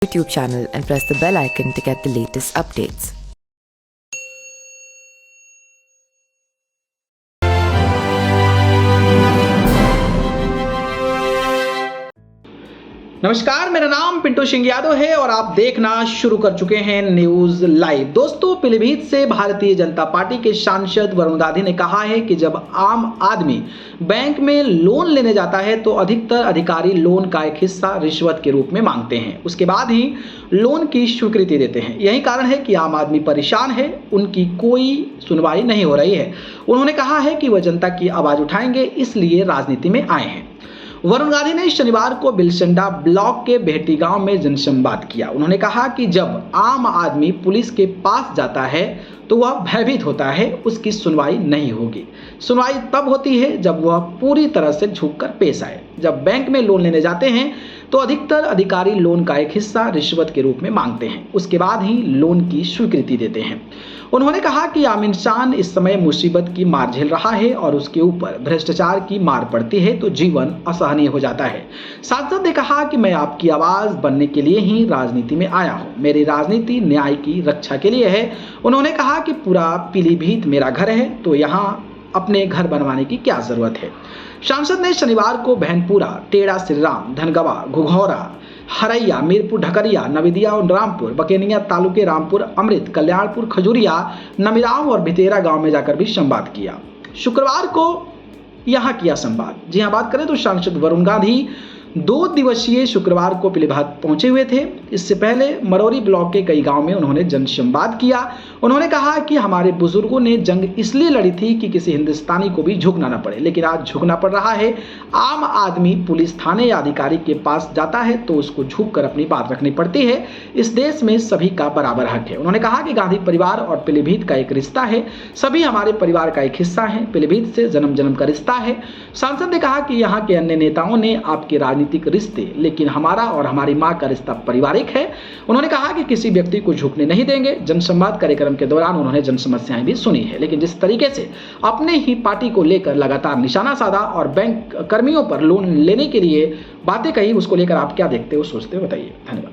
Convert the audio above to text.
YouTube channel and press the bell icon to get the latest updates. नमस्कार, मेरा नाम पिंटू सिंह यादव है और आप देखना शुरू कर चुके हैं न्यूज लाइव। दोस्तों, पीलीभीत से भारतीय जनता पार्टी के सांसद वरुण गांधी ने कहा है कि जब आम आदमी बैंक में लोन लेने जाता है तो अधिकतर अधिकारी लोन का एक हिस्सा रिश्वत के रूप में मांगते हैं, उसके बाद ही लोन की स्वीकृति देते हैं। यही कारण है कि आम आदमी परेशान है, उनकी कोई सुनवाई नहीं हो रही है। उन्होंने कहा है कि वह जनता की आवाज उठाएंगे, इसलिए राजनीति में आए हैं। वरुण गांधी ने शनिवार को बिलसंडा ब्लॉक के बेहटी गांव में जनसंवाद किया। उन्होंने कहा कि जब आम आदमी पुलिस के पास जाता है तो वह भयभीत होता है, उसकी सुनवाई नहीं होगी। सुनवाई तब होती है जब वह पूरी तरह से झुककर पेश आए। जब बैंक में लोन लेने जाते हैं तो अधिकतर अधिकारी लोन का एक हिस्सा रिश्वत के रूप में मांगते हैं, उसके बाद ही लोन की स्वीकृति देते हैं। उन्होंने कहा कि आम इंसान इस समय मुसीबत की मार झेल रहा है और उसके ऊपर भ्रष्टाचार की मार पड़ती है तो जीवन असहनीय हो जाता है। सांसद ने कहा कि मैं आपकी आवाज बनने के लिए ही राजनीति में आया हूँ, मेरी राजनीति न्याय की रक्षा के लिए है। उन्होंने कहा कि पूरा पीलीभीत मेरा घर है तो यहाँ अपने घर बनवाने की क्या जरूरत है। सांसद ने शनिवार को बहनपुरा, टेढ़ा श्रीराम, धनगवा, घुघौरा, हरैया, मीरपुर ढकरिया, नविदिया और रामपुर, बकेनिया तालुके रामपुर, अमृत, कल्याणपुर, खजूरिया, नमिराम और भितेरा गांव में जाकर भी संवाद किया। शुक्रवार को यहाँ किया संवाद। जी हाँ, बात करें तो सांसद वरुण गांधी 2 दिवसीय शुक्रवार को पीलीभीत पहुंचे हुए थे। इससे पहले मरौरी ब्लॉक के कई गांव में उन्होंने जनसंवाद किया। उन्होंने कहा कि हमारे बुजुर्गों ने जंग इसलिए लड़ी थी कि किसी हिंदुस्तानी को भी झुकना न पड़े, लेकिन आज झुकना पड़ रहा है। आम आदमी पुलिस थाने या अधिकारी के पास जाता है तो उसको झुककर अपनी बात रखनी पड़ती है। इस देश में सभी का बराबर हक है। उन्होंने कहा कि गांधी परिवार और पीलीभीत का एक रिश्ता है, सभी हमारे परिवार का एक हिस्सा है, पीलीभीत से जन्म जन्म का रिश्ता है। सांसद ने कहा कि यहाँ के अन्य नेताओं ने आपके राजनीतिक रिश्ते, लेकिन हमारा और हमारी मां का रिश्ता पारिवारिक है। उन्होंने कहा कि किसी व्यक्ति को झुकने नहीं देंगे। जनसंवाद कार्यक्रम के दौरान उन्होंने जन समस्याएं भी सुनी है, लेकिन जिस तरीके से अपने ही पार्टी को लेकर लगातार निशाना साधा और बैंक कर्मियों पर लोन लेने के लिए बातें कही, उसको लेकर आप क्या देखते हो, सोचते हो, बताइए। धन्यवाद।